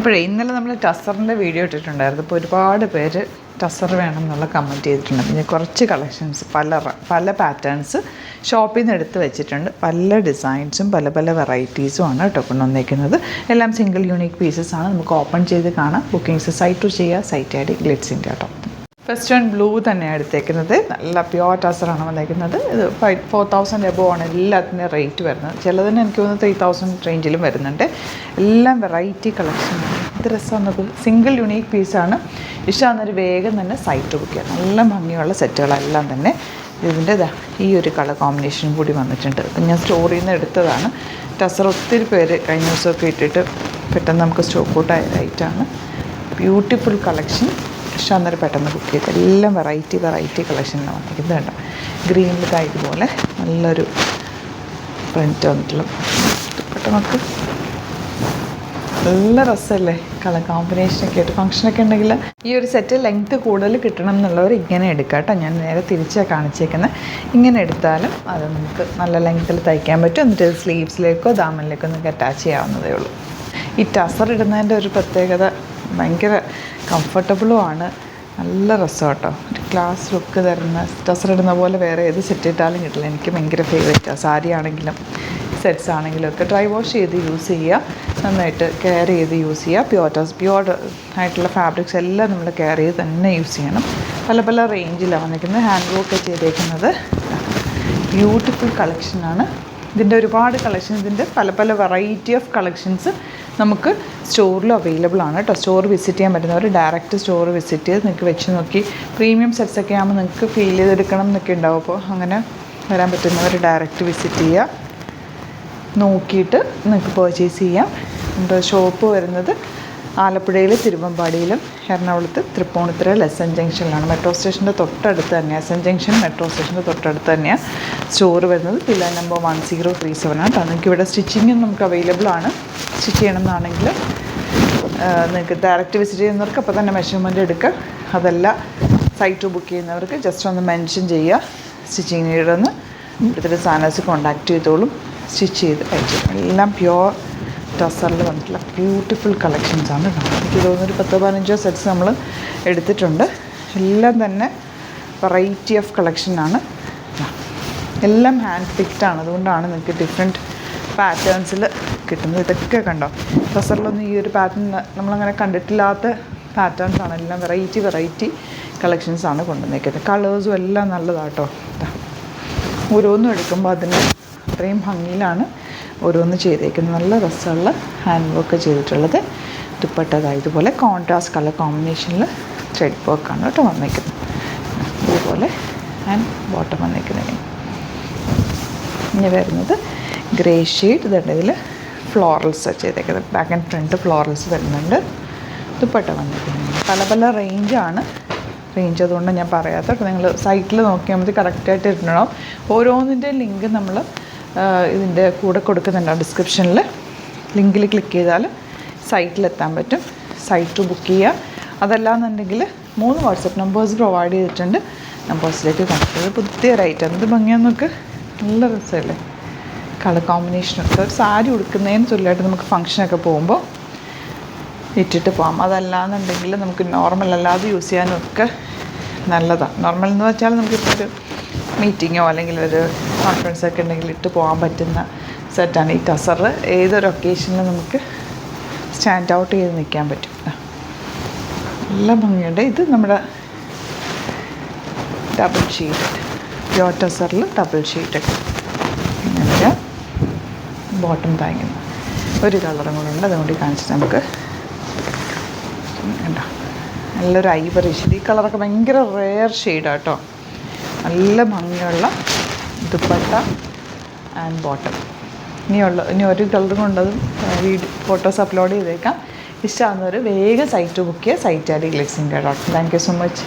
അപ്പോഴേ ഇന്നലെ നമ്മൾ ടസറിൻ്റെ വീഡിയോ ഇട്ടിട്ടുണ്ടായിരുന്നു. അപ്പോൾ ഒരുപാട് പേര് ടസർ വേണം എന്നുള്ള കമൻറ്റ് ചെയ്തിട്ടുണ്ട്. പിന്നെ കുറച്ച് കളക്ഷൻസ് പല പാറ്റേൺസ് ഷോപ്പിൽ നിന്ന് എടുത്ത് വെച്ചിട്ടുണ്ട്. പല ഡിസൈൻസും പല വെറൈറ്റീസും ആണ് കേട്ടോ കൊണ്ടുവന്നേക്കുന്നത്. എല്ലാം സിംഗിൾ യൂണിക് പീസസ് ആണ്. നമുക്ക് ഓപ്പൺ ചെയ്ത് കാണാം. ബുക്കിംഗ്സ് സൈറ്റ് ടു ചെയ്യുക. സൈറ്റ് ഐ ഡി ഗ്ലിറ്റ്സിൻ്റെ കേട്ടോ. ഫസ്റ്റ് വൺ ബ്ലൂ തന്നെയാണ് എടുത്തേക്കുന്നത്. നല്ല പ്യുവർ ടസറാണ് വന്നേക്കുന്നത്. ഇത് 4000 എബോ ആണ് എല്ലാത്തിൻ്റെ റേറ്റ് വരുന്നത്. ചിലതിന് എനിക്ക് തോന്നുന്നു 3000 റേഞ്ചിലും വരുന്നുണ്ട്. എല്ലാം വെറൈറ്റി കളക്ഷനാണ്. ഇത് രസമാണ്. സിംഗിൾ യൂണീക്ക് പീസാണ്. ഇഷ്ടമാകുന്നൊരു വേഗം തന്നെ സൈറ്റ് ബുക്ക് ചെയ്യാം. നല്ല ഭംഗിയുള്ള സെറ്റുകളെല്ലാം തന്നെ ഇതിൻ്റെ ഈ ഒരു കളർ കോമ്പിനേഷനും കൂടി വന്നിട്ടുണ്ട്. അപ്പം ഞാൻ സ്റ്റോറിൽ നിന്ന് എടുത്തതാണ്. ടസർ ഒത്തിരി പേര് കഴിഞ്ഞ ദിവസമൊക്കെ ഇട്ടിട്ട് പെട്ടെന്ന് നമുക്ക് സ്റ്റോക്ക് ഔട്ടായ ഐറ്റാണ്. Beautiful collection. ഇഷ്ടമാകുന്നൊരു പെട്ടെന്ന് ബുക്ക് ചെയ്ത് എല്ലാം വെറൈറ്റി കളക്ഷനിലാണ് വന്നിരിക്കുന്നത് കേട്ടോ. ഗ്രീനിൽ ഇതുപോലെ നല്ലൊരു പ്രിൻറ്റ് വന്നിട്ടുള്ള പെട്ടെന്നൊക്കെ നല്ല രസമല്ലേ കളർ കോമ്പിനേഷനൊക്കെ ആയിട്ട്. ഫംഗ്ഷനൊക്കെ ഉണ്ടെങ്കിൽ ഈ ഒരു സെറ്റ് ലെങ്ത്ത് കൂടുതൽ കിട്ടണം എന്നുള്ളവർ ഇങ്ങനെ എടുക്കുക കേട്ടോ. ഞാൻ നേരെ തിരിച്ചാണ് കാണിച്ചേക്കുന്നത്. ഇങ്ങനെ എടുത്താലും അത് നമുക്ക് നല്ല ലെങ്ത്തിൽ തയ്ക്കാൻ പറ്റും. എന്നിട്ട് സ്ലീവ്സിലേക്കോ ദാമനിലേക്കോ നിങ്ങൾക്ക് അറ്റാച്ച് ചെയ്യാവുന്നതേ ഉള്ളൂ. ഈ ടസർ ഇടുന്നതിൻ്റെ ഒരു പ്രത്യേകത ഭയങ്കര കംഫർട്ടബിളും ആണ്. നല്ല രസം കേട്ടോ. ഒരു ക്ലാസ് ലുക്ക് തരുന്ന ടസർ ഇടുന്ന പോലെ വേറെ ഏത് സെറ്റ് ഇട്ടാലും കിട്ടില്ല. എനിക്ക് ഭയങ്കര ഫേവറേറ്റാണ്. സാരി ആണെങ്കിലും സെറ്റ്സ് ആണെങ്കിലും ഒക്കെ ഡ്രൈ വാഷ് ചെയ്ത് യൂസ് ചെയ്യുക. നന്നായിട്ട് കെയർ ചെയ്ത് യൂസ് ചെയ്യുക. പ്യുവർ ആയിട്ടുള്ള ഫാബ്രിക്സ് എല്ലാം നമ്മൾ കെയർ ചെയ്ത് തന്നെ യൂസ് ചെയ്യണം. പല റേഞ്ചിലാണ് വന്നിരിക്കുന്നത്. ഹാൻഡ് വർക്ക് ചെയ്തേക്കുന്നത്. ബ്യൂട്ടിഫുൾ കളക്ഷനാണ്. ഇതിൻ്റെ ഒരുപാട് കളക്ഷൻ, ഇതിൻ്റെ പല വെറൈറ്റി ഓഫ് കളക്ഷൻസ് നമുക്ക് സ്റ്റോറിലും അവൈലബിൾ ആണ് കേട്ടോ. സ്റ്റോർ വിസിറ്റ് ചെയ്യാൻ പറ്റുന്നവർ ഡയറക്റ്റ് സ്റ്റോർ വിസിറ്റ് ചെയ്ത് നിങ്ങൾക്ക് വെച്ച് നോക്കി പ്രീമിയം സെറ്റ്സൊക്കെ ആകുമ്പോൾ നിങ്ങൾക്ക് ഫീൽ ചെയ്തെടുക്കണം എന്നൊക്കെ ഉണ്ടാവും. അപ്പോൾ അങ്ങനെ വരാൻ പറ്റുന്നവർ ഡയറക്റ്റ് വിസിറ്റ് ചെയ്യുക. നോക്കിയിട്ട് നിങ്ങൾക്ക് പർച്ചേസ് ചെയ്യാം. നമ്മുടെ ഷോപ്പ് വരുന്നത് ആലപ്പുഴയിൽ, തിരുവമ്പാടിയിലും, എറണാകുളത്ത് തൃപ്പൂണിത്തുറ എസ് എൻ ജംഗ്ഷനിലാണ്. മെട്രോ സ്റ്റേഷൻ്റെ തൊട്ടടുത്ത് തന്നെയാണ്. എസ് എൻ ജംഗ്ഷൻ മെട്രോ സ്റ്റേഷൻ്റെ തൊട്ടടുത്ത് തന്നെയാണ് സ്റ്റോർ വരുന്നത്. പില്ലർ നമ്പർ 1037 ആണ് കേട്ടോ. നിങ്ങൾക്ക് ഇവിടെ സ്റ്റിച്ചിങ്ങും നമുക്ക് അവൈലബിൾ ആണ്. സ്റ്റിച്ച് ചെയ്യണമെന്നാണെങ്കിൽ നിങ്ങൾക്ക് ഡയറക്റ്റ് വിസിറ്റ് ചെയ്യുന്നവർക്ക് അപ്പോൾ തന്നെ മെഷർമെൻറ്റ് എടുക്കുക. അതല്ല സൈറ്റ് ബുക്ക് ചെയ്യുന്നവർക്ക് ജസ്റ്റ് ഒന്ന് മെൻഷൻ ചെയ്യുക സ്റ്റിച്ചിങ് നീഡെന്ന്. ഇവിടുത്തെ സാധനസ് കോൺടാക്ട് ചെയ്തോളും. സ്റ്റിച്ച് ചെയ്ത് അയച്ചു. എല്ലാം പ്യുവർ ടസറിൽ വന്നിട്ടുള്ള ബ്യൂട്ടിഫുൾ കളക്ഷൻസാണ് കേട്ടോ. എനിക്ക് തോന്നുന്നൊരു 10-15 സെറ്റ്സ് നമ്മൾ എടുത്തിട്ടുണ്ട്. എല്ലാം തന്നെ വെറൈറ്റി ഓഫ് കളക്ഷനാണ്. എല്ലാം ഹാൻഡ് പിക്ഡാണ്. അതുകൊണ്ടാണ് നിങ്ങൾക്ക് ഡിഫറെൻറ്റ് പാറ്റേൺസിൽ കിട്ടുന്നത്. ഇതൊക്കെ കണ്ടോ, ടസറിലൊന്നും ഈ ഒരു പാറ്റേൺ നമ്മളങ്ങനെ കണ്ടിട്ടില്ലാത്ത പാറ്റേൺസാണ്. എല്ലാം വെറൈറ്റി കളക്ഷൻസാണ് കൊണ്ടുവന്നേക്കുന്നത്. കളേഴ്സും എല്ലാം നല്ലതാട്ടോ. ഓരോന്നും എടുക്കുമ്പോൾ അതിന് അത്രയും ഭംഗിയിലാണ് ഓരോന്ന് ചെയ്തേക്കുന്നത്. നല്ല രസമുള്ള ഹാൻഡ് വർക്ക് ചെയ്തിട്ടുള്ളത്. ദുപ്പട്ട ഇതുപോലെ കോൺട്രാസ്റ്റ് കളർ കോമ്പിനേഷനിൽ ത്രെഡ് വർക്കാണ് കേട്ടോ വന്നേക്കുന്നത്. ഇതുപോലെ ആൻഡ് ബോട്ടം വന്നേക്കുന്നത്. ഇനി വരുന്നത് ഗ്രേ ഷെയ്ഡ്. ഇതുണ്ട്. ഇതിൽ ഫ്ലോറൽസ് ചെയ്തേക്കുന്നത്. ബാക്ക് ആൻഡ് ഫ്രണ്ട് ഫ്ലോറൽസ് വരുന്നുണ്ട്. ദുപ്പട്ട വന്നിരിക്കുന്നത് പല റേഞ്ചാണ്. റേഞ്ച് അതുകൊണ്ട് ഞാൻ പറയാത്ത കേട്ടോ. നിങ്ങൾ സൈറ്റിൽ നോക്കിയാൽ മതി, കറക്റ്റായിട്ട് ഇടണം. ഓരോന്നിൻ്റെ ലിങ്ക് നമ്മൾ ഇതിൻ്റെ കൂടെ കൊടുക്കുന്നുണ്ടാവും ഡിസ്ക്രിപ്ഷനിൽ. ലിങ്കിൽ ക്ലിക്ക് ചെയ്താൽ സൈറ്റിലെത്താൻ പറ്റും. സൈറ്റ് ബുക്ക് ചെയ്യുക. അതല്ലാന്നുണ്ടെങ്കിൽ 3 വാട്സപ്പ് നമ്പേഴ്സ് പ്രൊവൈഡ് ചെയ്തിട്ടുണ്ട്. നമ്പേഴ്സിലേക്ക് കണക്ട് ചെയ്ത് പുതിയൊരു ഐറ്റം. എന്ത് ഭംഗിയാന്നൊക്കെ. നല്ല രസമല്ലേ കളർ കോമ്പിനേഷനൊക്കെ. ഒരു സാരി ഉടുക്കുന്നതിന് തുല്യമായിട്ട് നമുക്ക് ഫംഗ്ഷനൊക്കെ പോകുമ്പോൾ ഇട്ടിട്ട് പോകാം. അതല്ലാന്നുണ്ടെങ്കിൽ നമുക്ക് നോർമൽ അല്ലാതെ യൂസ് ചെയ്യാനൊക്കെ നല്ലതാണ്. നോർമൽ എന്ന് വെച്ചാൽ നമുക്കിപ്പോൾ ഒരു മീറ്റിങ്ങോ അല്ലെങ്കിൽ ഒരു കോൺഫറൻസൊക്കെ ഉണ്ടെങ്കിൽ ഇട്ട് പോകാൻ പറ്റുന്ന സെറ്റാണ് ഈ ടസർ. ഏതൊരു ഒക്കേഷനിലും നമുക്ക് സ്റ്റാൻഡ് ഔട്ട് ചെയ്ത് നിൽക്കാൻ പറ്റും. നല്ല ഭംഗിയുണ്ട്. ഇത് നമ്മുടെ ഡബിൾ ഷീറ്റ് പ്യുവർ ടസറിൽ ഡബിൾ ഷീറ്റൊക്കെ. പിന്നെ ബോട്ടം താങ്ങുന്ന ഒരു കളറും കൂടെ ഉണ്ട്. അതുകൊണ്ട് കാണിച്ചിട്ട് നമുക്ക് ഉണ്ടോ നല്ലൊരു ഐവറി ഷെയ്ഡ്. ഈ കളറൊക്കെ ഭയങ്കര റെയർ ഷെയ്ഡാണ് കേട്ടോ. നല്ല ഭംഗിയുള്ള ദുപ്പട്ട ആൻഡ് ബോട്ടം. ഇനി ഒരു കളറും കൊണ്ടതും ഫോട്ടോസ് അപ്ലോഡ് ചെയ്തേക്കാം. ഇഷ്ടമാകുന്നവർ വേഗം സൈറ്റ് ബുക്ക് ചെയ്യുക. സൈറ്റ് ഐ ഡി ഗ്ലിറ്റ്സിൻ്റെ. Thank you so much.